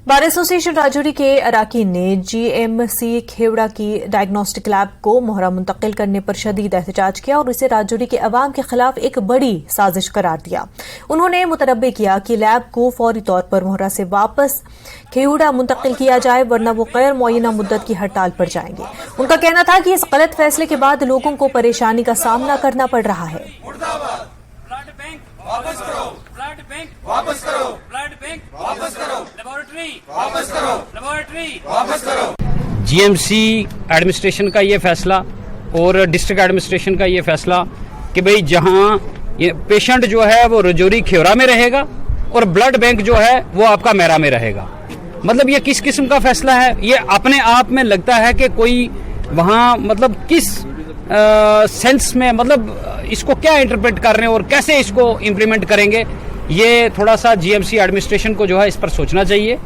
Bar association Rajouri के अराकीन ने GMC Khewra की डायग्नोस्टिक लैब को मोहरा मुंतकिल करने पर शदीद एहतजाज किया और इसे राजौरी के अवाम के खिलाफ एक बड़ी साजिश करार दिया। उन्होंने मुतनब्बे किया कि लैब को फौरी तौर पर मोहरा से वापस खेवड़ा मुंतकिल किया जाए, वरना वो गैर मुअय्यना मुद्दत की हड़ताल पर जाएंगे। उनका कहना था कि इस गलत फैसले के बाद लोगों को परेशानी का सामना करना पड़ रहा है। वापस करो, ब्लड बैंक वापस करो, ब्लड बैंक वापस करो, लेबोरेटरी वापस करो, लेबोरेटरी वापस करो। जीएमसी एडमिनिस्ट्रेशन का ये फैसला और डिस्ट्रिक्ट एडमिनिस्ट्रेशन का ये फैसला कि भाई जहां ये पेशेंट जो है वो राजौरी खेवड़ा में रहेगा और ब्लड बैंक जो है वो आपका मेरा में रहेगा। मतलब ये किस किस्म का फैसला है? ये अपने आप में लगता है कि कोई वहां मतलब किस सेंस में मतलब इसको क्या इंटरप्रेट कर रहे हैं और कैसे इसको इम्प्लीमेंट करेंगे, ये थोड़ा सा जीएमसी एडमिनिस्ट्रेशन को जो है इस पर सोचना चाहिए।